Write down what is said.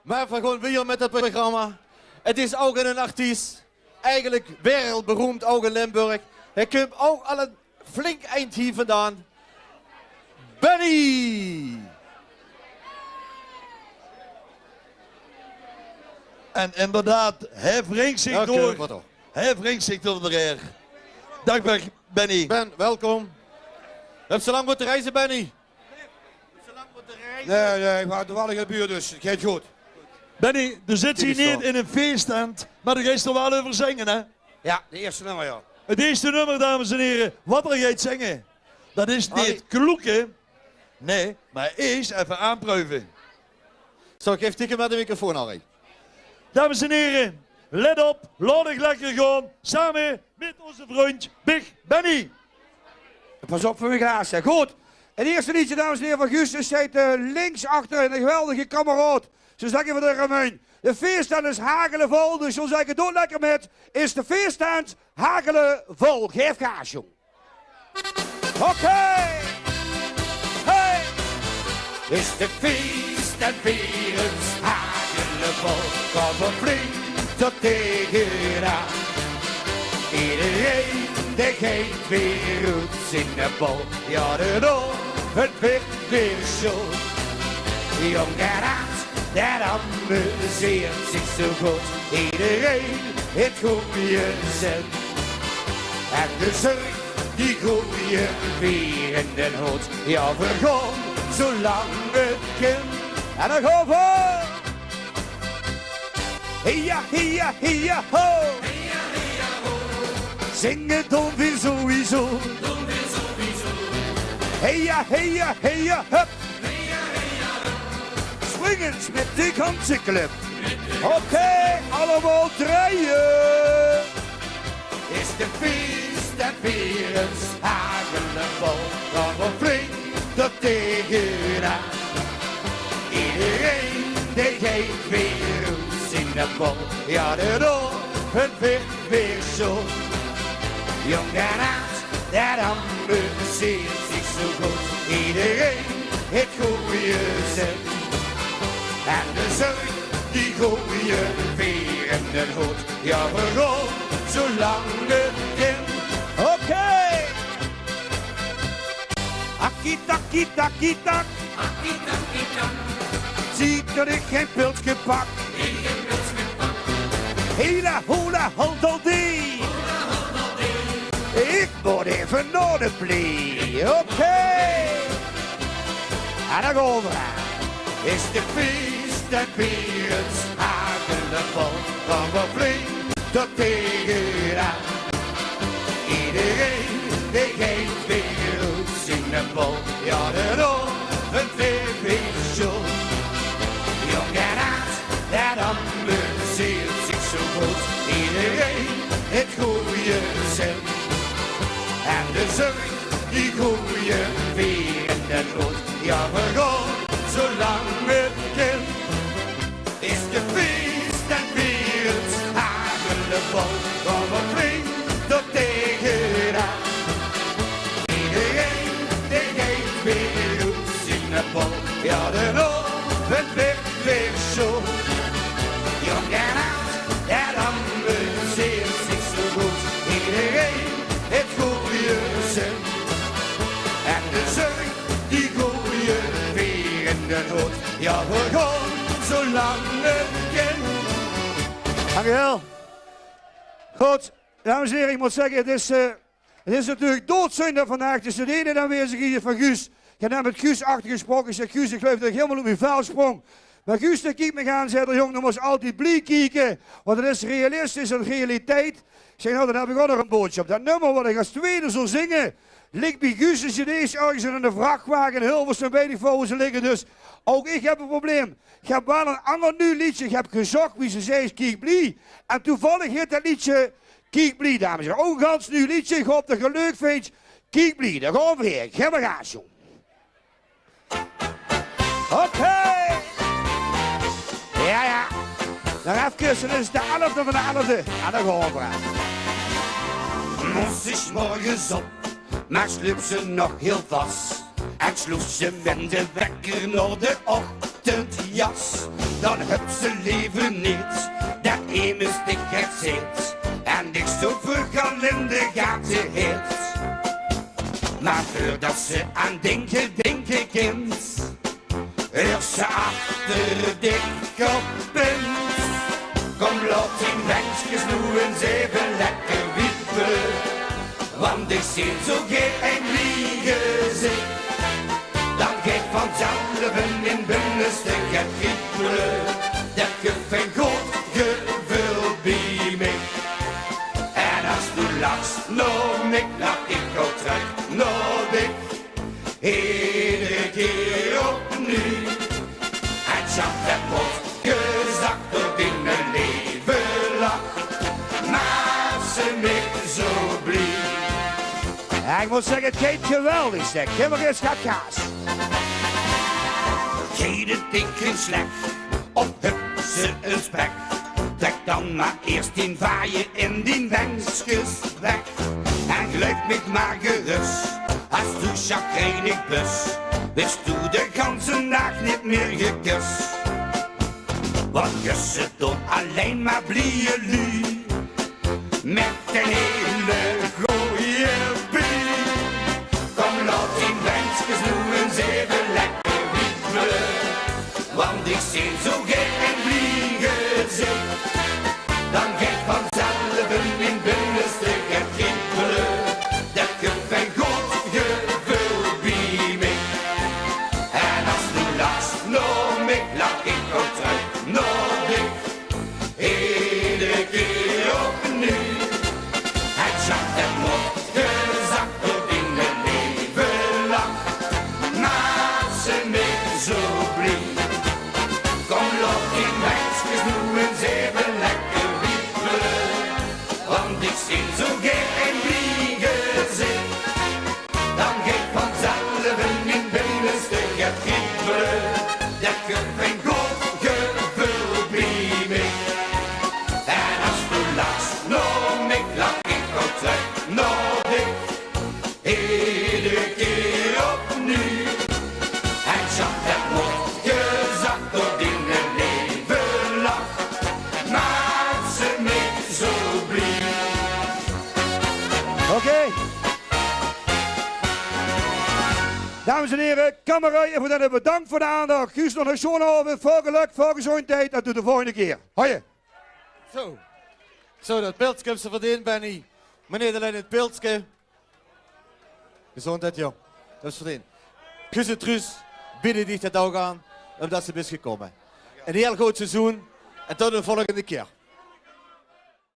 Maar we gaan weer met het programma. Het is ook een artiest. Eigenlijk wereldberoemd, ook in Limburg. Hij komt ook al een flink eind hier vandaan. Benny! En inderdaad, hij wringt zich door. Hij wringt zich door de reer. Dag Benny. Ben, welkom. Heb je zo lang moeten reizen, Benny? Nee, ik ga toevallig in de buurt, dus het gaat goed. Benny, er zit hier niet in een feesttent, maar daar ga je er wel over zingen, hè? Ja, de eerste nummer, ja. Het eerste nummer, dames en heren, wat er gaat zingen, dat is niet kloeken. Nee, maar eerst even aanpruiven. Zo, geef die met de microfoon, Harry. Dames en heren, let op, laat ik lekker gaan, samen met onze vriend Big Benny. Pas op voor mijn glaas, hè. Goed. Het eerste liedje, dames en heren, van Guus zit links achter een geweldige kameraad. Zo zeggen we de Ramijn. De feesttent is hagelen vol, dus zo zeggen doe lekker met. Is de feesttent hagelen vol. Geef gaas, jong. Oké. Hey. Is de feesttent weer eens hagelen vol. Kom op flink tot tegenaan. Iedereen die geeft weer roets in de bol. Ja, de dol, het werd weer zo. Jong en oud, dat amuseert zich zo goed. Iedereen het goede zin. En de zorg, die goede weer in den hoed. Ja, vergon, zolang het kind. En dan gaan we. Heja, heja, heja, ho. Zingen doen we sowieso. Heja, heja, heja, hup. Swingens met de ganzenclub. Oké, allemaal draaien. Is de feest en weer eens hagelen vol. Kom op flink tot tegenaan. Iedereen die geeft weer roes in de bol. Ja, de dol, het werd weer zo. Jong en oud, dat amuseert zich zo goed. Iedereen het goede zin. En de zorg, die goede weer in de hoed. Ja, waarom, zolang het kind. Oké. Akkie, takkie, takkie, tak. Ziet dat ik geen pilsje pak. Hela, hola, holdaldee. Ik moet even naar de plee. Oké. En dan gaan we. Is de feest en weer eens hagelen vol. Kom op flink tot tegenaan. Iedereen die geeft weer roes in de bol. Ja, de rol, het weer zo. Jong en oud, dat amuseert zich zo goed. Iedereen het goede zin. En de zorg, die goede weer in de nood. Ja, waarom, zolang het kind. Is de feest en weer eens hagelen vol. Kom op flink tot tegenaan. Iedereen die geeft weer roes in de bol. Ja, de nood, het werd weer zo. Jong en oud, dat amuseert zich zo goed. Iedereen het goede zin. En de zorg, die goede weer in de nood. Ja, we gaan zolang het kind. Dankjewel. Goed, dames en heren, ik moet zeggen, het is natuurlijk doodzonde vandaag. Dus de ene dan weer hier van Guus. Ik heb met Guus achtergesproken. Ik zeg, Guus, ik geloof dat ik helemaal op mijn vuil sprong. Maar Guus, dan kijkt me aan, zei de jongen, dan moest altijd blij kijken. Want het is realistisch en realiteit. Ik zeg, nou, dan heb ik ook nog een boodschap. Dat nummer wat ik als tweede zal zingen, ligt bij Guus en cd's ergens in de vrachtwagen in Hilversum, weet ik voor hoe ze liggen. Dus ook ik heb een probleem. Ik heb wel een ander nieuw liedje. Ik heb gezocht wie ze zei, Kiek Blie. En toevallig heet dat liedje Kiek Blie, dames en heren. Ook een ganz nieuw liedje. Ik hoop dat je het leuk vindt. Kiek Blie, daar gaan we weer. Geef maar gas, jong. Oké. Ja. Nog even, dan is het de 11e van de 11e. En dan gaan we. Moest is morgens op, maar sliep ze nog heel vast. En sloeg ze met de wekker naar de ochtendjas. dan heb ze liever niet. Dat ene stikheid zit en ik zo vergaan in de gaten hit. Maar voordat ze aan denken, kind, eerst ze achter dik op punt. Kom, laat die mensjes nu eens even lekker wiepen, want ik zie zo geen vliegen zit. Dan geef vanzelf in binnenste gaat kriebelen, dat je van goed gevoel bij mij. En als du lachst, nou ik lach ik ook terug, nou dik, iedere keer opnieuw. En schat, dat wordt gezakt door in mijn leven lach, maar ze me zo blij. Ja, ik moet zeggen, het gaat geweldig zeg. Geef maar eens gaat kaas. Geet het dikke slecht, of heb ze een spek. Trek dan maar eerst die vaaien in die wensjes weg. En gelijk me maar gerust, als du chagrijnig bus. Wist du de ganse nacht niet meer gekust. Want kussen doen alleen maar blije lui. Met een hele gooie bie. Kom, laat die wensjes nu eens even lekker wiebelen. Want ik zie zo geen vliegen zit. Dan geeft vanzelf in binnenste gaat kriebelen. Dat je van goed gevoel bij mij. En als du lachst, nou ik lach ik ook terug, nou dik. Iedere keer opnieuw. Het schat en wordt gezakt door in mijn leven lach. Maar ze me zo blij. Kom, laat die meisjes nu eens even lekker wiebelen. Want ik zie zo geen vliegen zit. Dan geeft vanzelf in binnenste gaat kriebelen. Dat je van goed gevoel bij mij. En als du lachst, nou ik lach ik ook terug, nou dik. Iedere keer opnieuw. En schat, het wordt gezakt door in een leven lach. Maar ze me zo blij. Oké. Dames en heren, kameraden, bedankt voor de aandacht. Guus nog een schoon avond, veel geluk, veel gezondheid en tot de volgende keer. Hoi. Zo, dat pilsje heb ze verdiend, Benny. Meneer de Lijn, het pilsje. Gezondheid, joh. Dat is verdiend. Guus en Truus bieden dich het ook aan, omdat ze best gekomen. Een heel goed seizoen en tot de volgende keer.